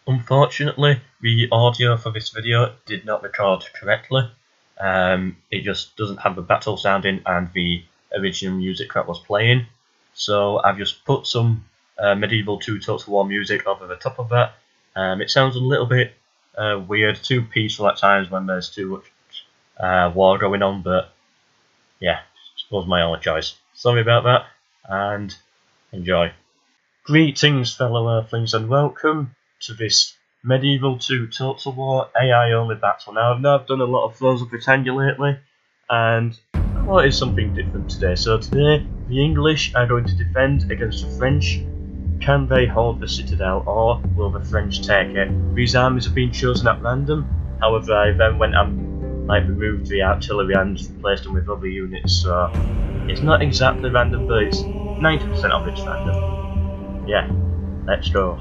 Unfortunately, the audio for this video did not record correctly. It just doesn't have the battle sounding and the original music that was playing. So I've just put some Medieval 2 Total War music over the top of that. It sounds a little bit weird, too peaceful at times when there's too much war going on, but yeah, it was my only choice. Sorry about that, and enjoy. Greetings fellow earthlings and welcome to this Medieval 2 Total War AI only battle. Now I've done a lot of Thrones of Britannia lately, and I wanted something different today. So today the English are going to defend against the French. Can they hold the Citadel, or will the French take it? These armies have been chosen at random, however I then went and removed the artillery and replaced them with other units, so it's not exactly random, but it's 90% of it's random. Yeah, let's go.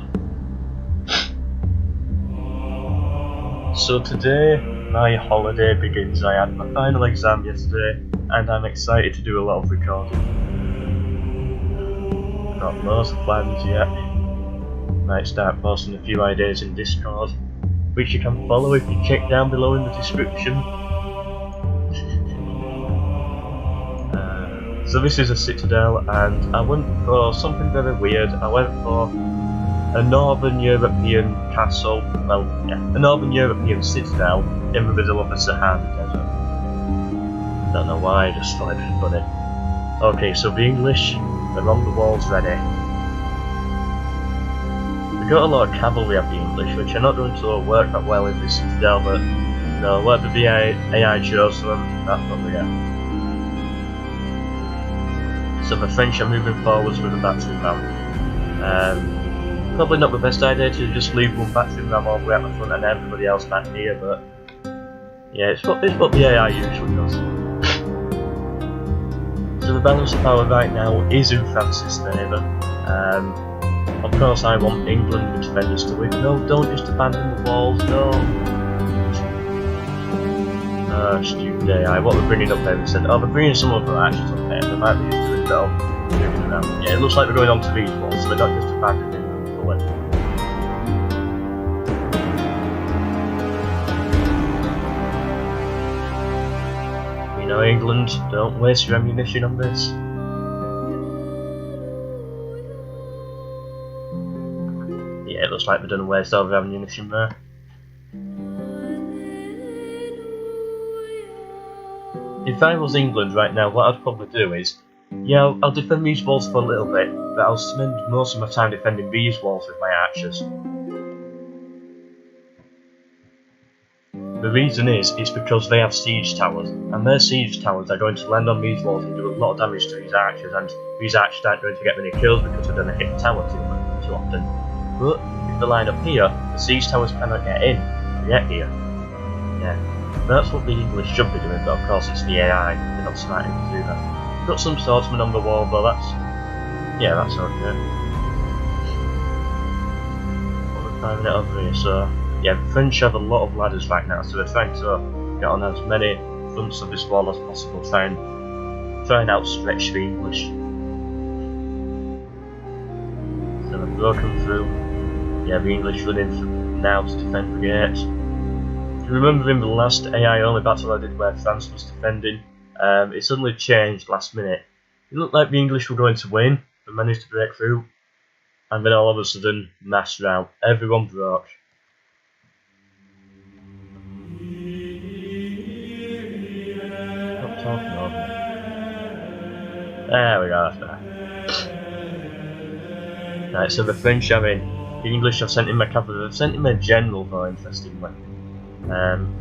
So today my holiday begins. I had my final exam yesterday and I'm excited to do a lot of recording. Got loads of plans yet. Might start posting a few ideas in Discord, which you can follow if you check down below in the description. So this is a Citadel, and I went for something very weird. I went for a Northern European castle, a Northern European Citadel in the middle of the Sahara Desert. Don't know why, I just thought it'd be funny. Okay, so the English are on the walls ready. We got a lot of cavalry of the English, which are not going to work that well in this Citadel, but no, whatever the AI chose for them, that's what we get. So the French are moving forwards with a battery ram. Probably not the best idea to just leave one battery ram all the way at the front and everybody else back here, but yeah, it's what the AI usually does. So the balance of power right now is in France's favour. Of course I want England the defenders to win. No, don't just abandon the walls, no. Stupid AI, what we're bringing up there instead. Oh, we're bringing some of the actions up there, they might be doing that. Yeah, it looks like they're going on to these walls, so they're not just abandoning them fully. You know, England, don't waste your ammunition on this. Yeah, it looks like they're going to waste all their ammunition there. If I was England right now, what I'd probably do is, yeah, I'll defend these walls for a little bit, but I'll spend most of my time defending these walls with my archers. The reason is, it's because they have siege towers, and their siege towers are going to land on these walls and do a lot of damage to these archers, and these archers aren't going to get many kills because they're going to hit the tower too often. But if they line up here, the siege towers cannot get in, to get here. Yeah. That's what the English should be doing, but of course it's the AI, they're not smart enough to do that. We've got some swordsmen on the wall, but that's okay. What we're finding it over here, so yeah, the French have a lot of ladders right now, so they're trying to get on as many fronts of this wall as possible, try and outstretch the English. So they've broken through. Yeah, the English running now to defend the gate. If you remember in the last AI only battle I did where France was defending, it suddenly changed last minute. It looked like the English were going to win, but managed to break through, and then all of a sudden, mass rout. Everyone broke. Stop talking over me. There we go, that's better. Right, so the French are in. The English have sent in my cavalry. They've sent in my general though, interestingly.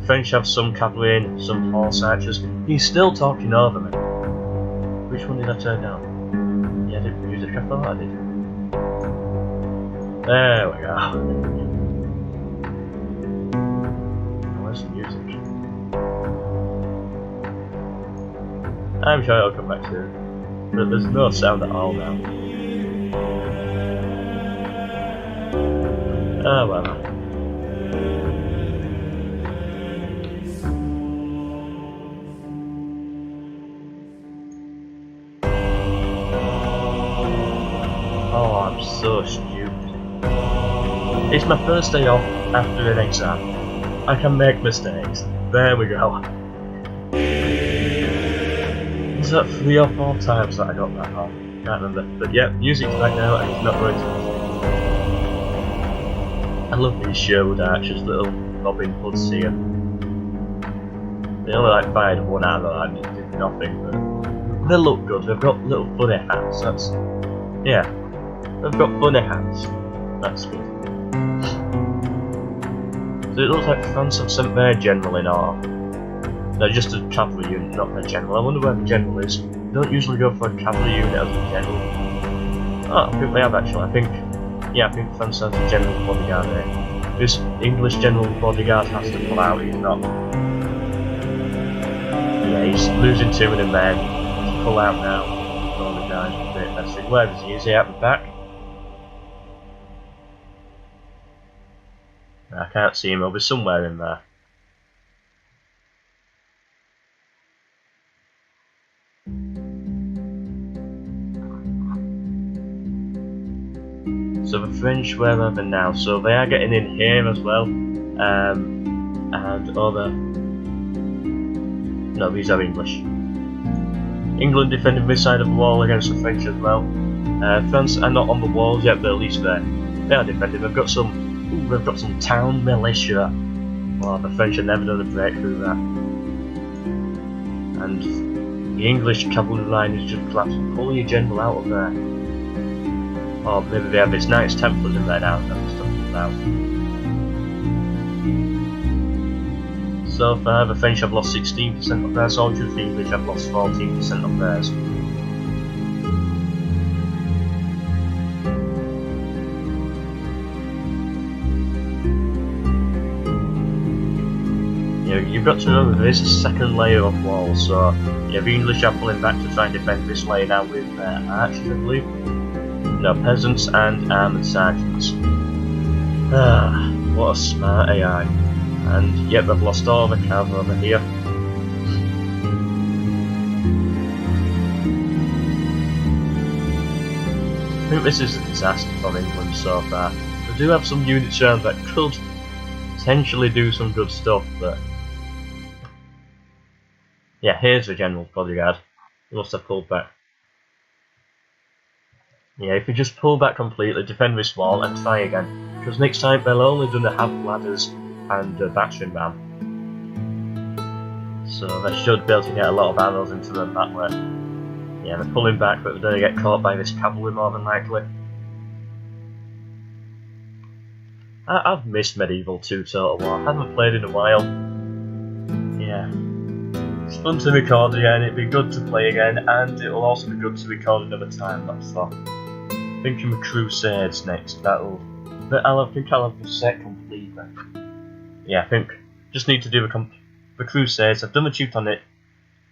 French have some cavalry and some horse archers. He's still talking over me. Which one did I turn down? Yeah, I did music, I thought I did. There we go. Where's the music? I'm sure it'll come back soon. But there's no sound at all now. Oh well. Oh, I'm so stupid. It's my first day off after an exam. I can make mistakes. There we go. Was that 3 or 4 times that I got that wrong? Can't remember. But yeah, music's back now and it's not going to. I love these Sherwood Archers, little Robin Hoods here. They only like fired one arrow and it did nothing, but they look good. They've got little funny hats. That's yeah. They've got funny hats. That's good. So it looks like France have sent their general in, or they're just a cavalry unit, not their general. I wonder where the general is. They don't usually go for a cavalry unit as a general. Oh, I think they have actually. I think France has a general bodyguard there. This English general bodyguard has to pull out. He's not. Yeah, he's losing 2 of them men. He's pull out now. All the guys a bit messy. Where is he? Is he out the back? I can't see him, he'll be somewhere in there. So the French, where are they now? So they are getting in here as well. And other... No, these are English. England defending this side of the wall against the French as well. France are not on the walls yet, but at least they are defending. They've got some town militia. Well, the French are never going to break through that. And the English cavalry line is just collapsing. Pull your general out of there. Or maybe they have this Knights Templars in there now and stuff like that. So far, the French have lost 16% of their soldiers, the English have lost 14% of theirs. You've got to remember there is a second layer of walls, so the English are pulling back to try and defend this layer now with archers, I believe. No, peasants and armoured sergeants. Ah, what a smart AI. And yet they've lost all the cavalry over here. I think this is a disaster for England so far. They do have some units around that could potentially do some good stuff, but yeah, here's the general's bodyguard. He must have pulled back. Yeah, if you just pull back completely, defend this wall, and try again. Because next time they're only going to have ladders and a battering ram. So they should be able to get a lot of arrows into them that way. Yeah, they're pulling back, but they're going to get caught by this cavalry more than likely. I've missed Medieval 2 Total War. I haven't played in a while. Yeah. It's fun to record again, it'd be good to play again, and it'll also be good to record another time, that's all. Thinking of Crusades next, I'll have the set completely. Yeah, I think, just need to do the Crusades. I've done the Teutonic,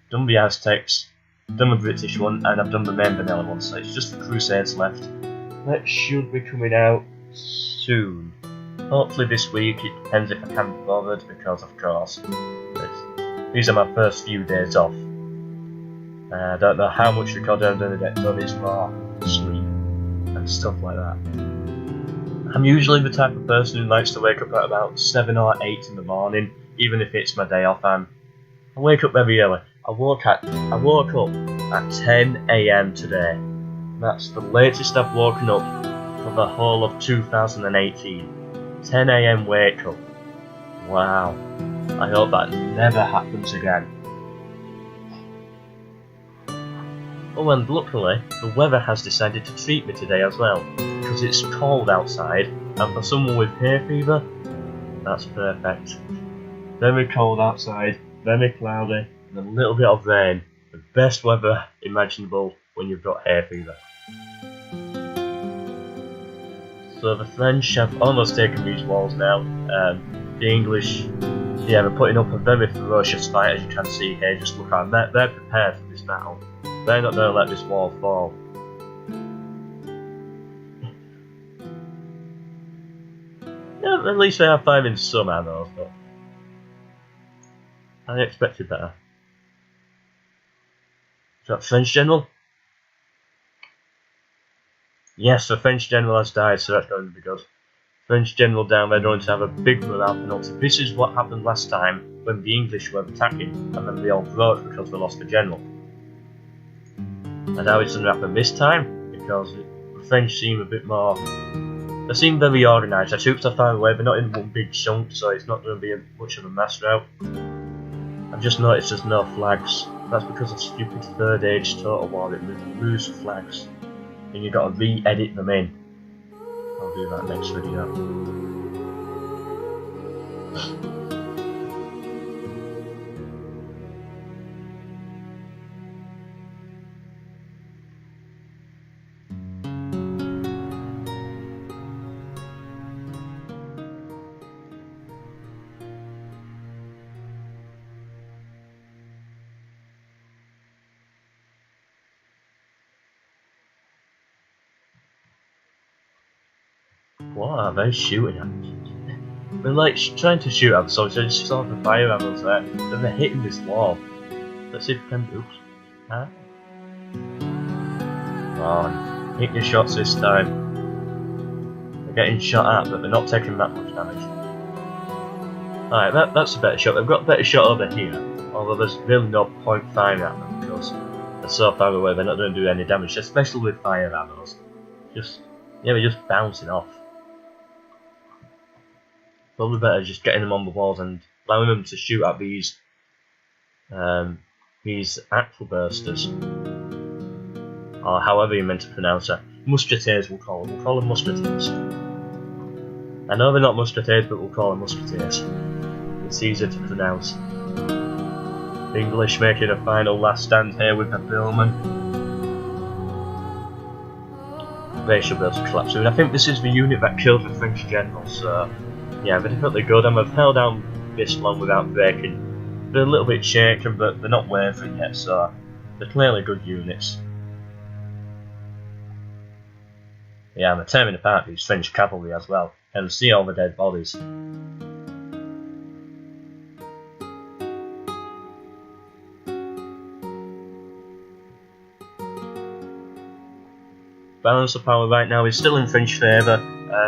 done the Aztecs, done the British one, and I've done the main vanilla one, so it's just the Crusades left. That should be coming out soon. Hopefully this week, it depends if I can be bothered, because of course, these are my first few days off. I don't know how much recording I'm going to get done, it's more sleep and stuff like that. I'm usually the type of person who likes to wake up at about 7 or 8 in the morning, even if it's my day off. I wake up very early. I woke up at 10 AM today. That's the latest I've woken up for the whole of 2018. 10 AM wake up. Wow. I hope that never happens again. Oh, and luckily, the weather has decided to treat me today as well, because it's cold outside, and for someone with hay fever, that's perfect. Very cold outside, very cloudy, and a little bit of rain. The best weather imaginable when you've got hay fever. So the French have almost taken these walls now. The English, yeah, they're putting up a very ferocious fight, as you can see here. Just look at them, they're prepared for this battle. They're not going to let this wall fall. Yeah, at least they are firing some arrows, but I expected better. Is that French general? Yes, the French general has died, so that's going to be good. French general down there going to have a big morale penalty. This is what happened last time when the English were attacking and then they all broke because they lost the general. And now it's going to happen this time because the French seem a bit more... They seem very organised. Their troops are far away, they're not in one big chunk, so it's not going to be much of a mass rout. I've just noticed there's no flags. That's because of stupid third age total war. It removes flags and you've got to re-edit them in. I'll do that next video. What are they shooting at? They're like trying to shoot at, so I just saw the fire arrows there. Then they're hitting this wall. Let's see if we can. Oops. Huh? Come on. Hit your shots this time. They're getting shot at, but they're not taking that much damage. Alright, that's a better shot. They've got a better shot over here. Although there's really no point firing at them because they're so far away they're not going to do any damage, especially with fire arrows. They're just bouncing off. Probably better just getting them on the walls and allowing them to shoot at these axle bursters, or however you're meant to pronounce it. Musketeers we'll call them. We'll call them musketeers. I know they're not musketeers, but we'll call them musketeers. It's easier to pronounce. The English making a final last stand here with the billmen. They should be able to collapse soon. I think this is the unit that killed the French general, so yeah, they're definitely good, and they've held down this long without breaking. They're a little bit shaken, but they're not wavering yet, so they're clearly good units. Yeah, and they're tearing apart these French cavalry as well, and see all the dead bodies. Balance of power right now is still in French favour.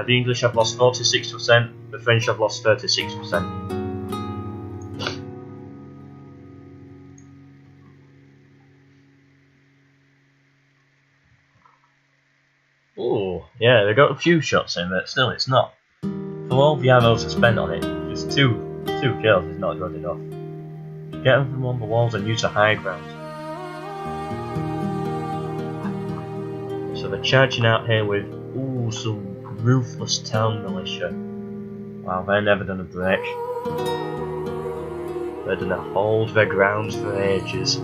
The English have lost 46%, the French have lost 36%. Ooh, yeah, they got a few shots in, but still it's not. For all the arrows are spent on it, just two kills is not good enough. Get them from on the walls and use the high ground. So they're charging out here with, ooh, some ruthless town militia. Wow, they're never gonna break. They're gonna hold their ground for ages.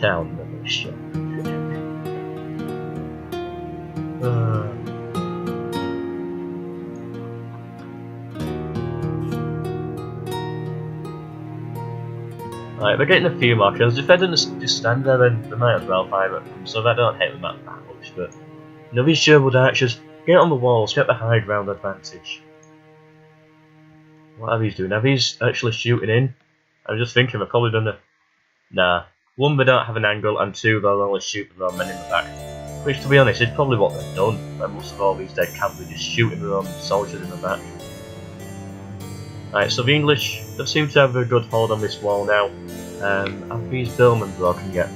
Town militia. Right, they're getting a few more kills. If they're gonna just stand there, then they might as well fire at them, so they don't hit them that much. But you know, these Sherwood archers, get on the walls, get the high ground advantage. What are these doing? Are these actually shooting in? I'm just thinking they're probably done a... Nah. One, they don't have an angle, and two, they'll only shoot their own men in the back. Which, to be honest, is probably what they've done. Like most of all these dead cavalry, just shooting their own soldiers in the back. Right, so the English, they seem to have a good hold on this wall now. Have these billmen broken yet?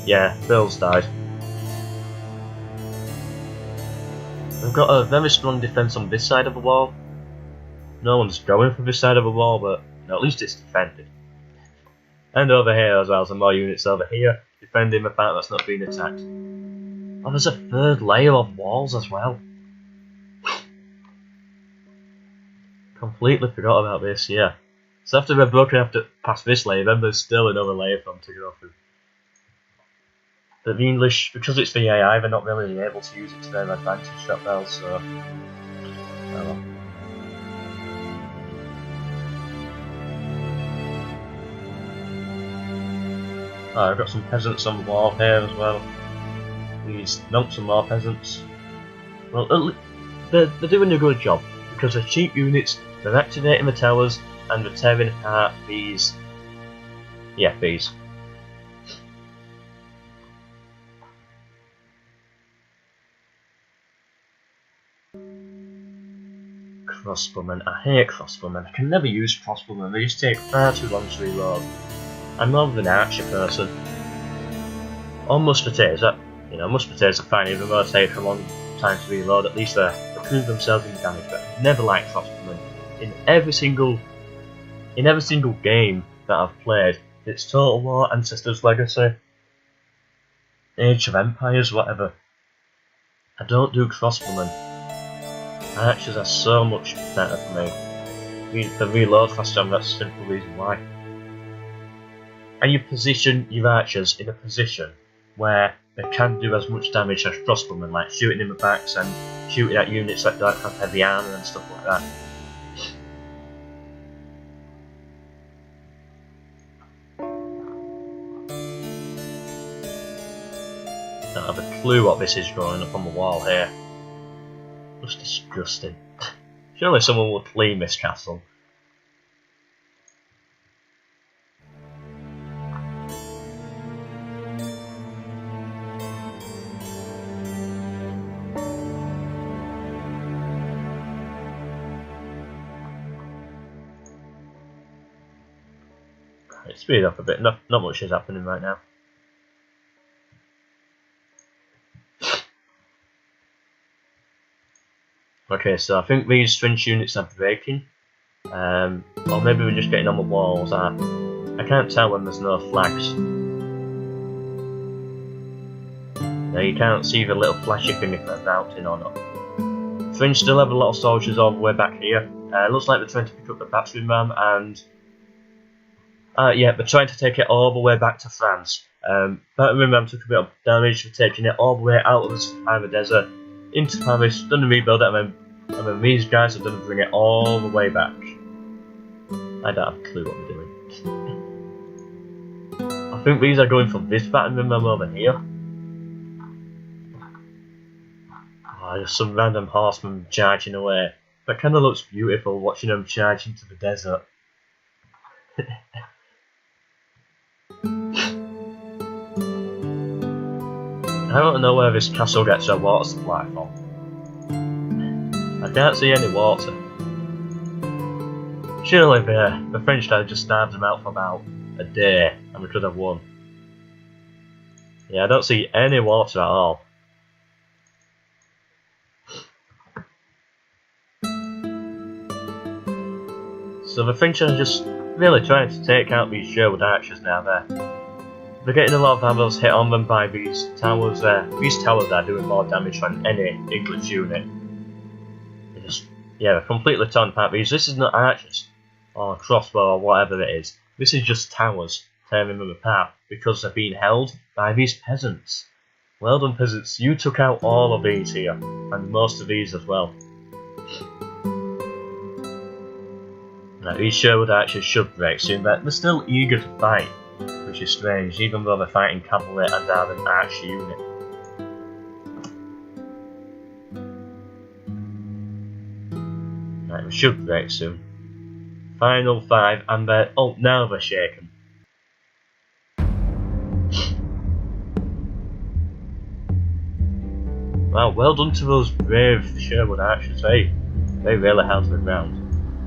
Yeah, Bill's died. They've got a very strong defence on this side of the wall. No one's going for this side of the wall, but no, at least it's defended. And over here as well, some more units over here, defending the fact that's not being attacked. Oh, there's a third layer of walls as well. Completely forgot about this, yeah. So after they're broken past this layer, then there's still another layer for them to go through. But the English, because it's the AI, they're not really able to use it to their advantage that well, so... Oh well. Oh, I've got some peasants on the wall here as well. Please, not some more peasants. Well, they're doing a good job, because they're cheap units, they're activating the towers, and they're tearing apart these... Yeah, these. crossbowmen. I hate crossbowmen. I can never use crossbowmen. They just take far too long to reload. I'm more of an archer person. Or musketeers. You know, musketeers are fine, even though they take a long time to reload. At least they prove themselves in damage. But I've never liked crossbowmen. In every single game that I've played, it's Total War, Ancestors Legacy, Age of Empires, whatever. I don't do crossbowmen. Archers are so much better for me. They reload faster, and that's the simple reason why. And you position your archers in a position where they can do as much damage as crossbowmen, like shooting in the backs and shooting at units that don't have heavy armor and stuff like that. I don't have a clue what this is drawing up on the wall here. Just disgusting. Surely someone would clean this castle. Let's speed up a bit. Not much is happening right now. Okay, so I think these French units are breaking. Or maybe we're just getting on the walls. I can't tell when there's no flags. Now you can't see the little flashy thing if they're mounting or not. French still have a lot of soldiers all the way back here. Looks like they're trying to pick up the battering ram and... yeah, they're trying to take it all the way back to France. Battering ram took a bit of damage for taking it all the way out of the desert into Paris, done a rebuild it, and then these guys have done to bring it all the way back. I don't have a clue what they're doing. I think these are going for this battering ram over here. Oh, there's some random horsemen charging away. That kind of looks beautiful, watching them charge into the desert. I don't know where this castle gets their water supply from. I can't see any water. Surely the French guy just starved them out for about a day and we could have won. Yeah, I don't see any water at all. So the French are just really trying to take out these Sherwood archers now. They're getting a lot of arrows hit on them by these towers. These towers are doing more damage than any English unit. They're completely torn apart. This is not archers or crossbow or whatever it is. This is just towers tearing them apart because they're being held by these peasants. Well done, peasants. You took out all of these here, and most of these as well. Now, these Sherwood archers should break soon, but they're still eager to fight. Which is strange, even though they're fighting cavalry and are an arch unit. Right, we should break soon. Final 5, and now they're shaken. Wow, well done to those brave Sherwood archers. They really held the ground.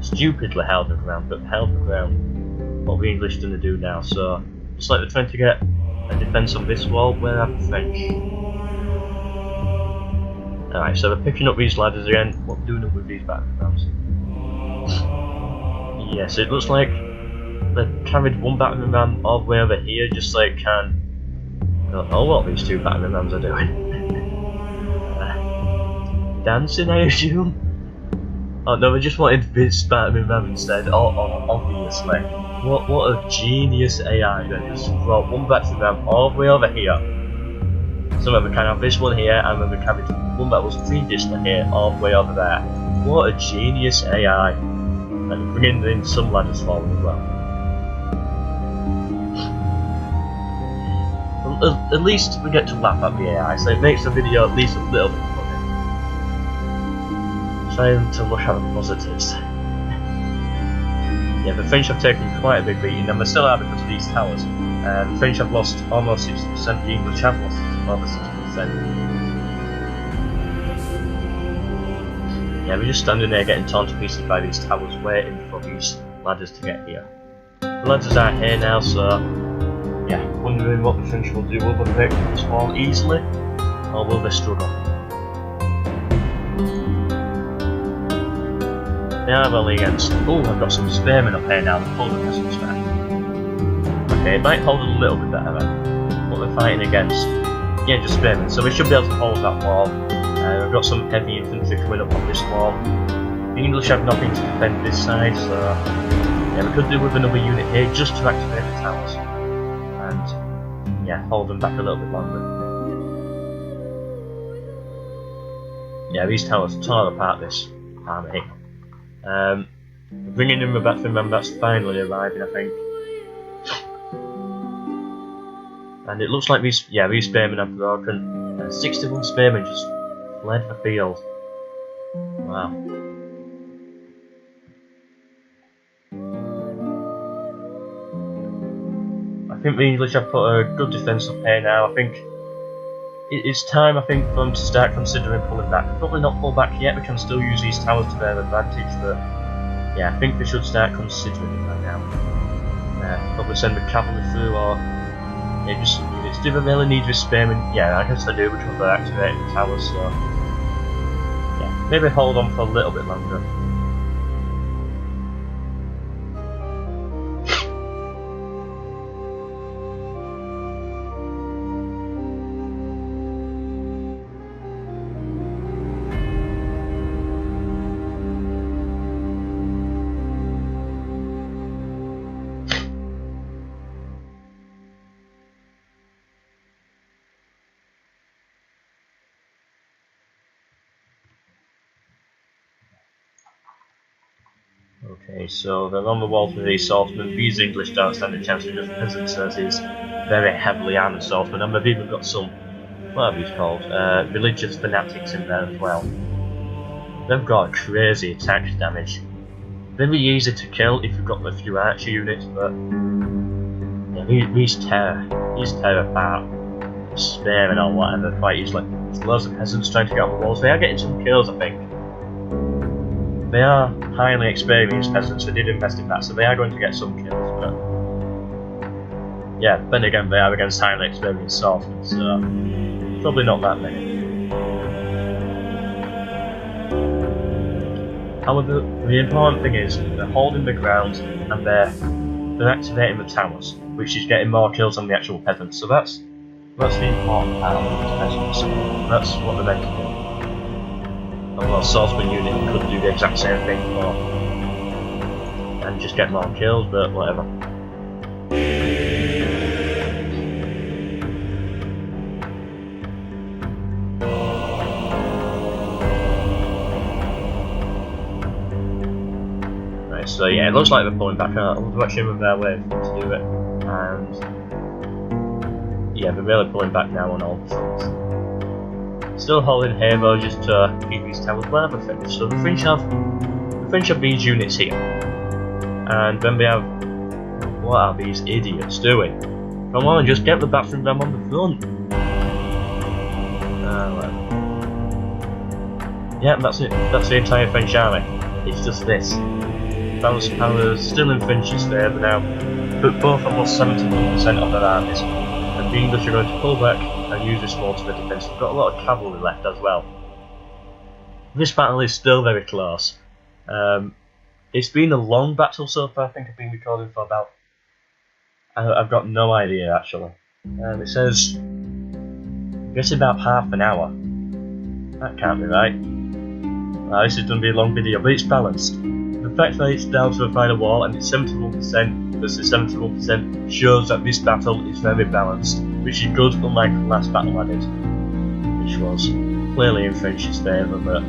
Stupidly held the ground, but held the ground. What the English gonna do now? So. Looks like they're trying to get a defence on this wall. Where are the French? Alright, so they're picking up these ladders again. What are they doing with these battering rams? Yes, it looks like they've carried one battering ram all the way over here just so it can... I don't know what these two battering rams are doing. Dancing, I assume? Oh no, they just wanted this battering ram instead. Obviously. What a genius AI that just brought one battering ram all the way over here. So then we can have this one here, and then we carried one that was previously here all the way over there. What a genius AI. And bringing in some ladders forward as well. At least we get to laugh at the AI, so it makes the video at least a little bit funny. Trying to look at the positives. Yeah, the French have taken quite a big beating, and they still are because of these towers. The French have lost almost 60%, the English have lost over 60%. Yeah, we're just standing there getting torn to pieces by these towers, waiting for these ladders to get here. The ladders are here now, so yeah, wondering what the French will do. Will they break this wall easily, or will they struggle? They are only against. Oh, I've got some spearmen up here now. The pulled up some spare. Okay, it might hold a little bit better then. What they're fighting against. Yeah, just spearmen. So we should be able to hold that wall. We've got some heavy infantry coming up on this wall. The English have nothing to defend this side, so yeah, we could do with another unit here just to activate the towers. And yeah, hold them back a little bit longer. Yeah, these towers tore apart this army. Bringing in the battering ram, that's finally arriving, I think. And it looks like these spearmen have broken. 61 spearmen just fled the field. Wow. I think the English have put a good defence up here now. I think it's time, for them to start considering pulling back. Probably not pull back yet, we can still use these towers to their advantage, but yeah, I think they should start considering it right now. Probably send the cavalry through, or yeah, just some units. Do they really need this spearmen? Yeah, I guess they do, because they're activating the towers, so yeah, maybe hold on for a little bit longer. Okay, so they're on the walls with these swordsmen. These English don't stand a chance with just peasants as these very heavily armoured swordsmen, and they've even got some, what are these called, religious fanatics in there as well. They've got crazy attack damage. Very easy to kill if you've got a few archer units, but yeah, these tear apart spearmen or whatever quite easily. There's loads of peasants trying to get on the walls. They are getting some kills, I think. They are highly experienced peasants, they did invest in that, so they are going to get some kills, but yeah, then again they are against highly experienced swordsmen, so probably not that many. However, the important thing is they're holding the ground and they're activating the towers, which is getting more kills on the actual peasants, so that's the important part of these peasants. That's what they're meant to do. Although a swordsman unit could do the exact same thing and just get more kills, but whatever. Right, so yeah, it looks like they're pulling back. I'm watching with their way to do it, and yeah, they're really pulling back now on all the fronts. Still holding here though, just to keep these towers well finished. So the French have these units here, and then they have, what are these idiots doing? Come on, just get the battering ram on the front. Yeah, that's it. That's the entire French army. It's just this. Balance power still in French's favour now, but both have lost 71% of their armies, and the English are going to pull back and use this wall to the defence. We've got a lot of cavalry left as well. This battle is still very close. It's been a long battle so far. I think I've been recording for about... I've got no idea actually. It says... I guess about half an hour. That can't be right. This is going to be a long video, but it's balanced. The fact that it's down to the final wall and it's 71% versus 71% shows that this battle is very balanced, which is good, unlike the last battle I did, which was clearly in French's favour, but...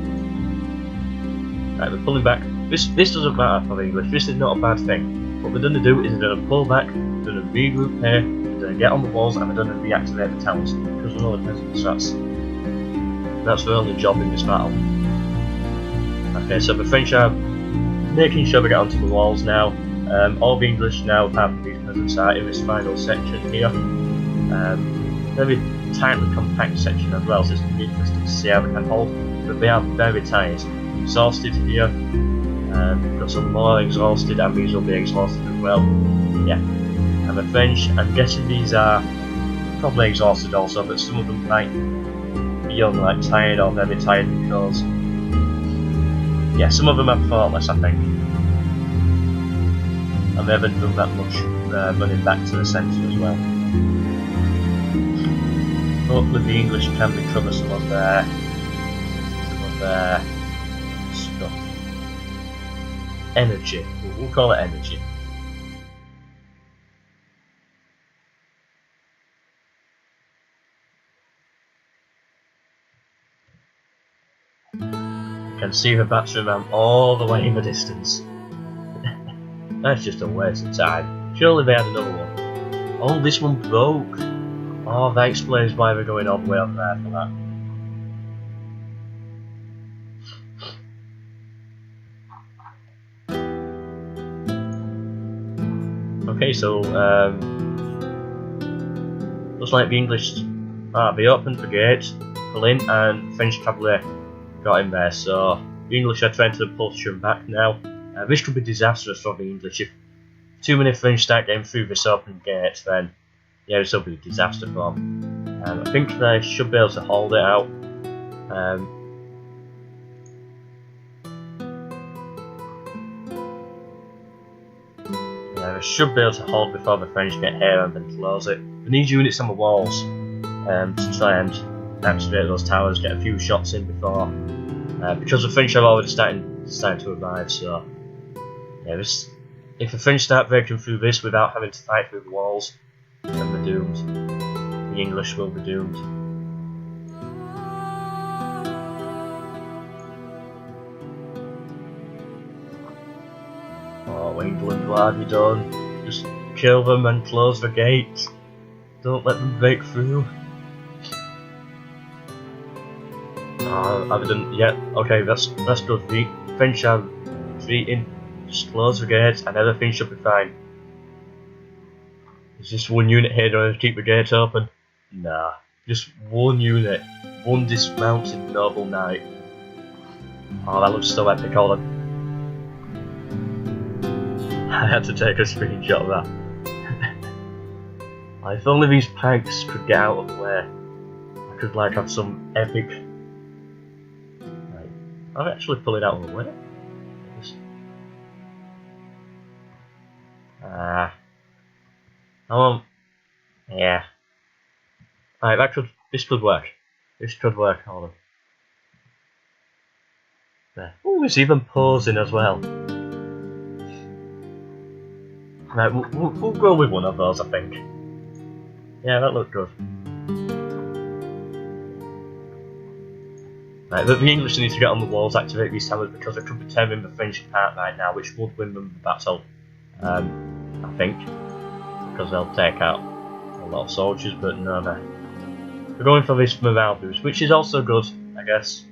Right, we're pulling back. This doesn't matter for the English, this is not a bad thing. What we're going to do is we're going to pull back, we're going to regroup here, we're going to get on the walls, and we're going to reactivate the towers, because we're all the peasants, that's their only job in this battle. Okay, so the French are making sure we get onto the walls now. All the English now, apart from these peasants, are in this final section here. Very tightly compact section as well, so it's going to be interesting to see how they can hold, but they are very tight. exhausted here. Got some more exhausted, and these will be exhausted as well. Yeah, and the French, I'm guessing these are probably exhausted also, but some of them might be young, like tired or very tired because, yeah, some of them are thoughtless, I think. And they haven't done that much running back to the centre as well. Hopefully the English can recover some of their stuff. Energy. We'll call it energy. You can see the battery ram all the way in the distance. That's just a waste of time. Surely they had another one. Oh, this one broke. Oh, that explains why we're going all the way up there for that. Okay, so looks like the English they opened the gate, pull in, and French cavalry got in there. So the English are trying to push them back now. This could be disastrous for the English if too many French start getting through this open gate. Then yeah, this will be a disaster for them. I think they should be able to hold it out. They should be able to hold before the French get here and then close it. They need units on the walls to try and activate those towers, get a few shots in before, because the French are already starting to arrive. So yeah, if the French start breaking through this without having to fight through the walls, then they're doomed. The English will be doomed. Oh, England, what have you done? Just kill them and close the gate. Don't let them break through. Oh, have you done? Yeah, okay, that's good. The French are retreating. Just close the gate and everything should be fine. Is just one unit here to keep the gate open? Nah, just one unit. One dismounted noble knight. Oh, that looks so epic, hold on. I had to take a screenshot of that. If only these pikes could get out of the way, I could like have some epic. Right. I'll actually pull it out of the way. Yeah. Right, this could work. This could work, hold on. There. Oh, it's even posing as well. Right, we'll go with one of those, I think. Yeah, that looked good. Right, but the English need to get on the walls, activate these towers, because they could be tearing the French apart right now, which would win them the battle. I think. Because they'll take out a lot of soldiers, but no, they're going for this morale boost, which is also good, I guess.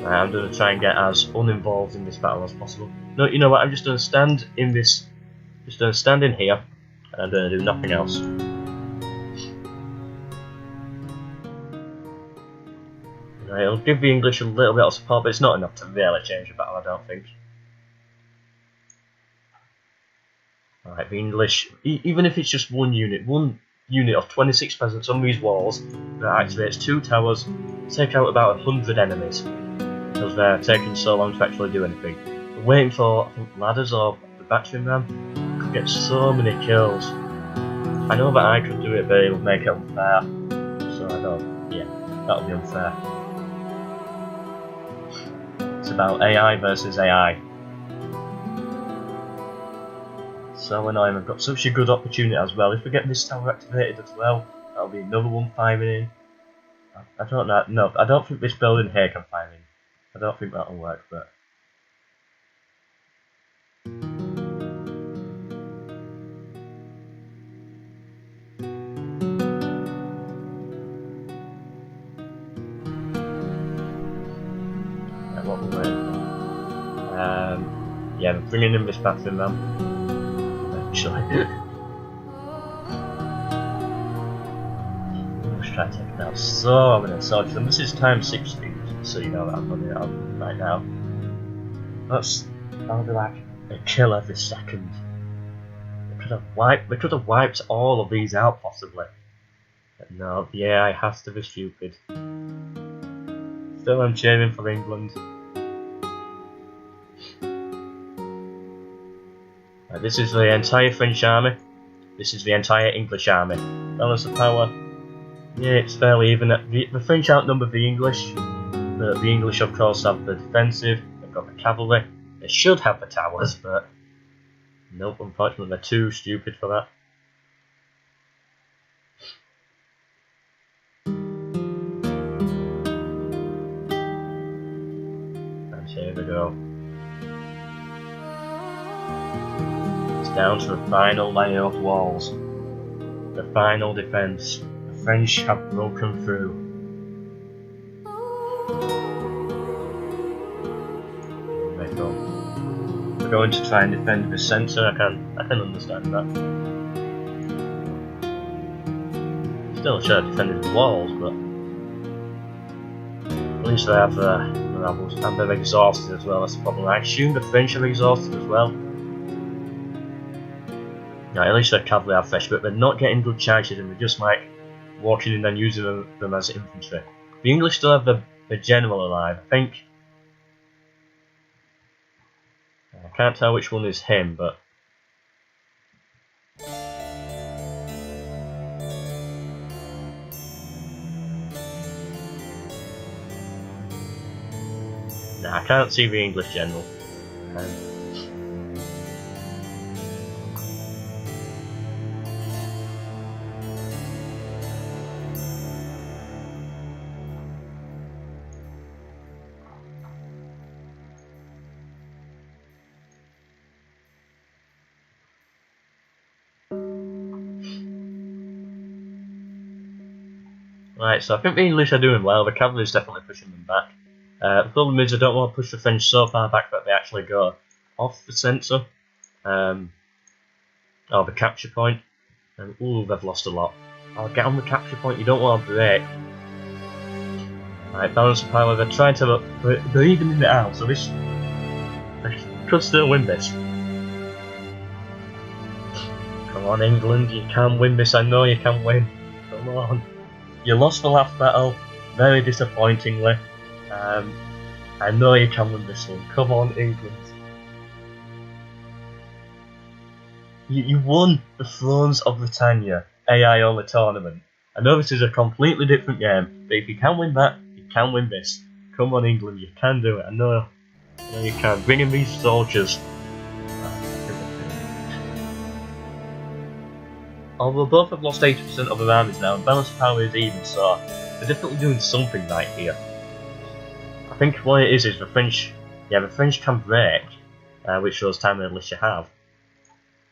I'm going to try and get as uninvolved in this battle as possible. No, you know what? I'm just going to stand in this. Just going to stand in here, and I'm going to do nothing else. Right, it'll give the English a little bit of support, but it's not enough to really change the battle, I don't think. Alright, the English, even if it's just one unit of 26 peasants on these walls that activates 2 towers, take out about 100 enemies. Because they're taking so long to actually do anything. We're waiting for, I think, ladders or the battery ram. Could get so many kills. I know that I could do it, but it would make it unfair. So I don't, yeah, that'll be unfair. It's about AI versus AI. So annoying, I've got such a good opportunity as well. If we get this tower activated as well, that'll be another one firing in. I don't know, no, I don't think this building here can fire in. I don't think that'll work, but... Yeah, what we're waiting for. Yeah, I'm bringing in this bathroom now. Eventually. to try and take it out so many soldiers, and this is times 60, so you know that I'm running out right now. That'll be like a kill every second. We could have wiped all of these out possibly. But no, the AI has to be stupid. Still I'm cheering for England. Right, this is the entire French army. This is the entire English army. Balance of power. Yeah, it's fairly even. The French outnumber the English. The English, of course, have the defensive. They've got the cavalry. They should have the towers, but nope, unfortunately, they're too stupid for that. And here we go. It's down to the final layer of walls. The final defense. The French have broken through. Here they go. We're going to try and defend the centre. I can understand that. Still should have defended the walls, but at least they have rebels, and they're exhausted as well. That's the problem. I assume the French are exhausted as well. Yeah, at least their cavalry are fresh, but they're not getting good charges, and they're just like walking in and using them as infantry. The English still have the general alive, I think. I can't tell which one is him, but nah, I can't see the English general. Right, so I think the English are doing well. The cavalry is definitely pushing them back. The problem is I don't want to push the French so far back that they actually go off the centre. Or the capture point. And ooh, they've lost a lot. I'll get on the capture point, you don't want to break. Right, balance of power, they're trying to... They're evening it out, so this... They could still win this. Come on England, you can win this, I know you can win. Come on. You lost the last battle, very disappointingly. I know you can win this one. Come on, England. You won the Thrones of Britannia AI only tournament. I know this is a completely different game, but if you can win that, you can win this. Come on, England, you can do it. I know you can. Bring in these soldiers. Although both have lost 80% of their armies now, and balance of power is even, so they're definitely doing something right here. I think what it is the French, the French can break, which shows time the English have.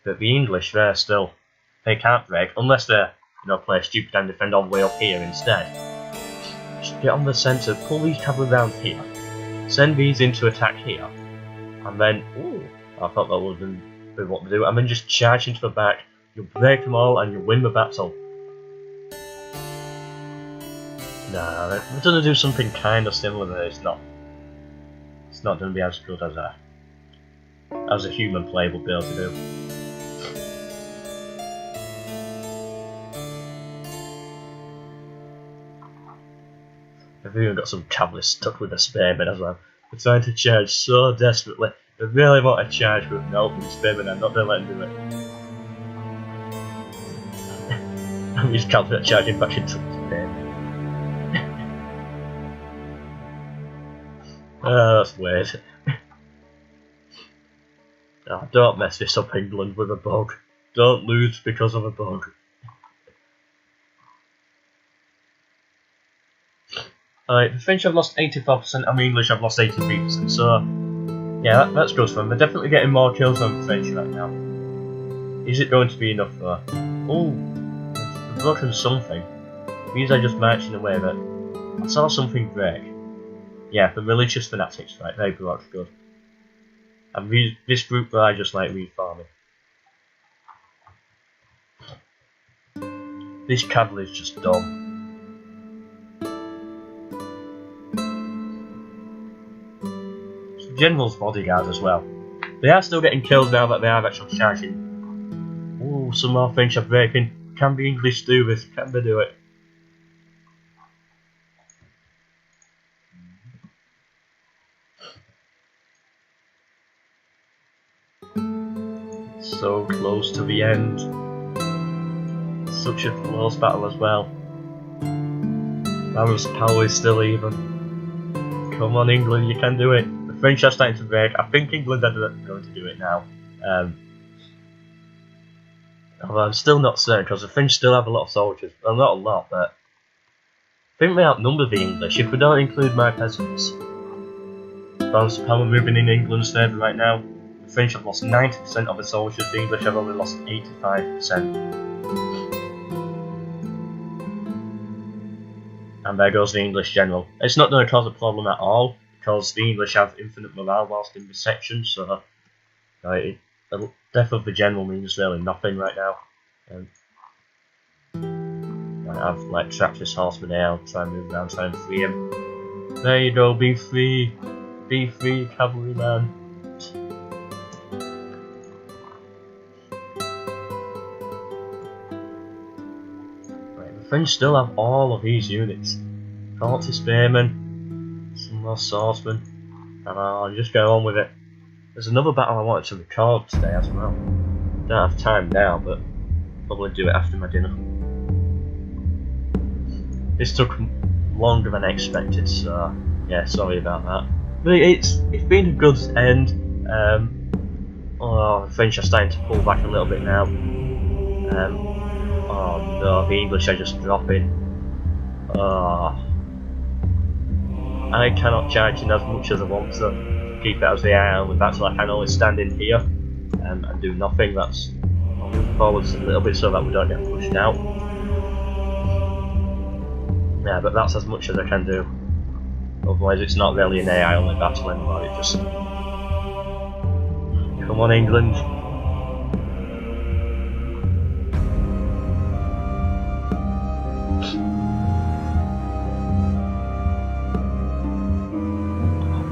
But the English, they can't break unless they, play stupid and defend all the way up here instead. Just get on the centre, pull these cavalry round here, send these in to attack here, and then, ooh, I thought that would have been what to do, and then just charge into the back. You'll break them all and you'll win the battle. Nah, they're going to do something kind of similar, but it's not going to be as good as a human player would be able to do. They've even got some cavalry stuck with the spearmen as well. They're trying to charge so desperately. They really want to charge, but no, with the spearmen, I'm not going to let them do it. And these cavalry are charging back into the spearmen. Oh, that's weird. Oh, don't mess this up, England, with a bug. Don't lose because of a bug. Alright, the French have lost 84% and the English have lost 83%, so yeah, that's good for them. They're definitely getting more kills than the French right now. Is it going to be enough though? Oh, they've broken something. These are just marching away, but I saw something break. Yeah, the religious fanatics, right, they broke, good. And this group that I just like reforming. This cavalry is just dumb. general's bodyguards as well. They are still getting killed now that they are actually charging. Ooh, some more French are breaking. Can the English do this? Can they do it? So close to the end. Such a close battle as well. Barrow's power is still even. Come on, England, you can do it. The French are starting to break. I think England are going to do it now. Although I'm still not certain because the French still have a lot of soldiers. Well, not a lot, but I think they outnumber the English if we don't include my peasants. Balance of power moving in England's favour right now. The French have lost 90% of the soldiers, the English have only lost 85%. And there goes the English general. It's not going to cause a problem at all, because the English have infinite morale whilst in this section, so the death of the general means really nothing right now. I've like trapped this horseman here, I'll try and move around, try and free him. There you go, be free! Be free, cavalryman! French still have all of these units. 40 spearmen, some more swordsmen, and I'll just go on with it. There's another battle I wanted to record today as well. Don't have time now, but probably do it after my dinner. This took longer than expected, so yeah, sorry about that. But it's been a good end. The French are starting to pull back a little bit now. Oh no, the English are just dropping. I cannot charge in as much as I want to keep it as they are, and that's why I can only stand in here and do nothing. I'll move forwards a little bit so that we don't get pushed out. Yeah, but that's as much as I can do. Otherwise it's not really an AI only battle anymore, it just... Come on, England.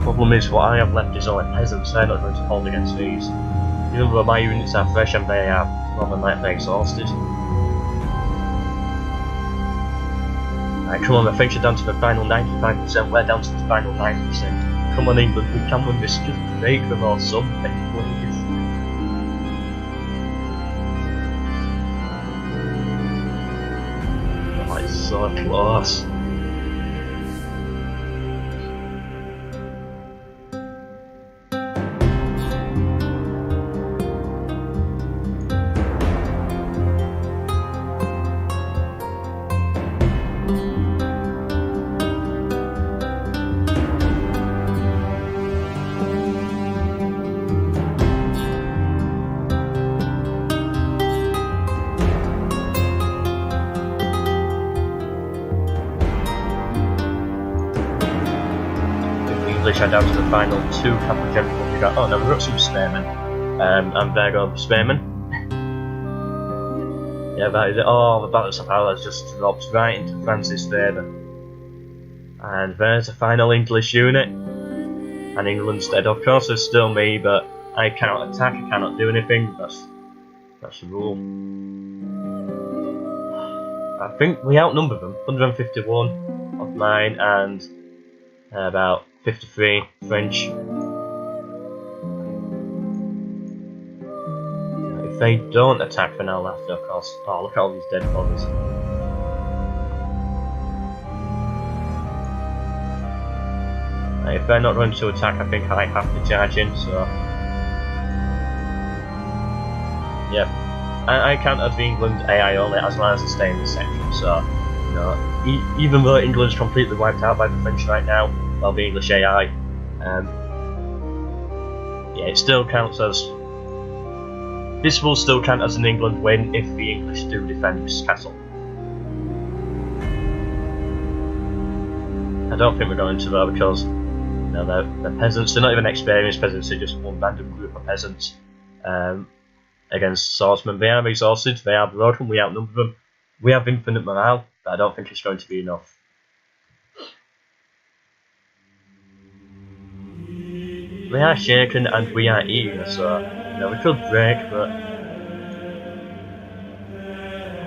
Problem is, what I have left is only peasants. They're not going to hold against these. Even though my units are fresh and they are more than likely exhausted. Right, come on, the French are down to the final 95%, we're down to the final 9%. Come on, England, we can win this, just break them or something, please. Oh, it's so close. English are down to the final 2 capital generals we got. Oh no, we've got some spearmen. And there go the spearmen. Yeah, that is it. Oh, the balance of power has just dropped right into France's favour. And there's the final English unit. And England's dead. Of course, there's still me, but I cannot attack, I cannot do anything. That's the rule. I think we outnumber them. 151 of mine and about 53 French. If they don't attack, then I'll have to, of course. Oh, look at all these dead bodies. If they're not going to attack, I think I have to charge in, so... Yep. I count as the England AI only as long as I stay in this section, so... You know, even though England's completely wiped out by the French right now, well, the English AI, yeah, it still counts as... This will still count as an England win if the English do defend this castle. I don't think we're going to though, because you know, they're peasants. They're not even experienced peasants, they're just one random group of peasants against swordsmen. They are exhausted, they are broken, we outnumber them. We have infinite morale, but I don't think it's going to be enough. we are shaken and we are eager, so you know we could break, but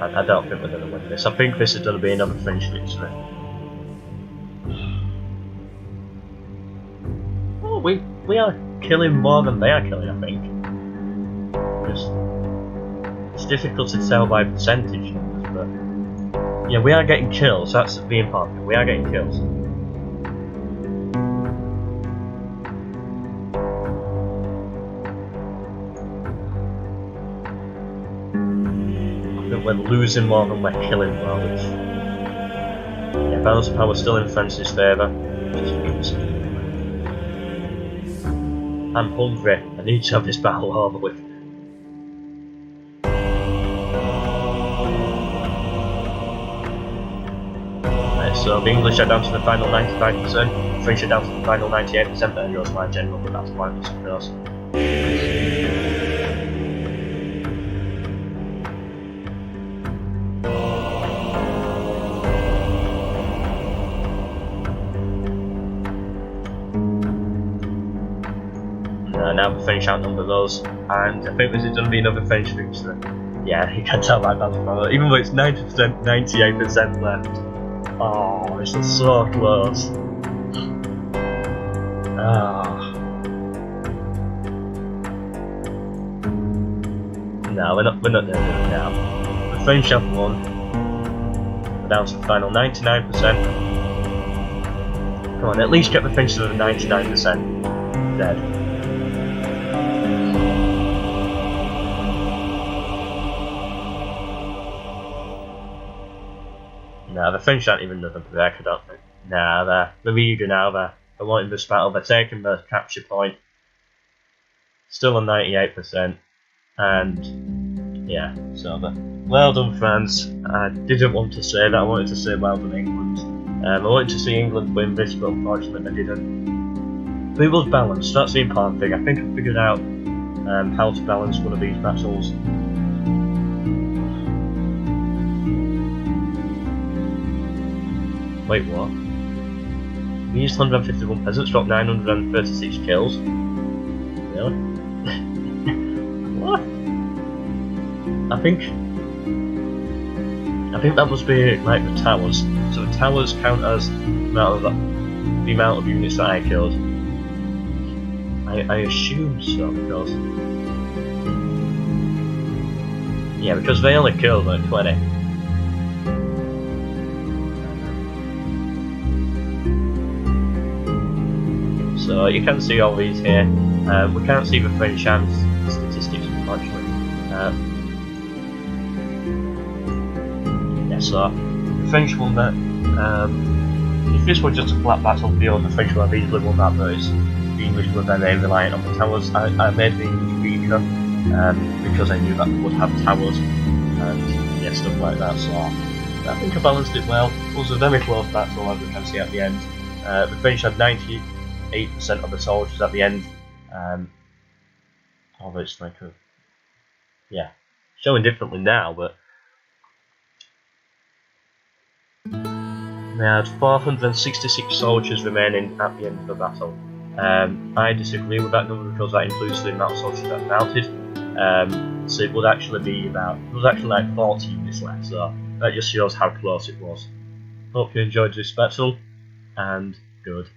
I don't think we're going to win this. I think this is going to be another French victory. Oh, we are killing more than they are killing, I think. It's difficult to tell by percentage numbers, but yeah, we are getting kills. That's the important thing. We are getting kills. We're losing more than we're killing more, which yeah, balance of power still in France's favour. I'm hungry, I need to have this battle over with. Right, so the English are down to the final 95%, the French are down to the final 98%, there goes my general, but that's why it's across. Now the French outnumber those, and I think this is going to be another French victory. Yeah, you can tell that that's probably, even though it's 90%, 98% left. Oh, this is so close. No, we're not doing it now. The French have won. We're down to the final 99%. Come on, at least get the French to the 99%. Dead. Nah, the French aren't even another break, I don't think. Nah, they're eager now, they're wanting this battle, they're taking the capture point. Still on 98%, and yeah, so well done France. I didn't want to say that, I wanted to say well done England. I wanted to see England win this, but unfortunately they didn't. But it was balanced, that's the important thing. I think I figured out how to balance one of these battles. Wait, what? We used 151 peasants, dropped 936 kills? Really? What? I think that must be like the towers. So the towers count as the amount of units that I killed. I assume so, because yeah, because they only killed like 20. So you can see all these here. We can't see the French hands statistics, unfortunately. Yeah, so the French won that. If this were just a flat battlefield, the French would have easily won that, but the English were very reliant on the towers. I made the English weaker because I knew that they would have towers and yeah, stuff like that. So I think I balanced it well. It was a very close battle, as we can see at the end. The French had 98% of the soldiers at the end. Although it's like a, yeah, showing differently now, but they had 466 soldiers remaining at the end of the battle. I disagree with that number because that includes the amount of soldiers that mounted. So it would actually be like 40 units left. So that just shows how close it was. Hope you enjoyed this battle, and good.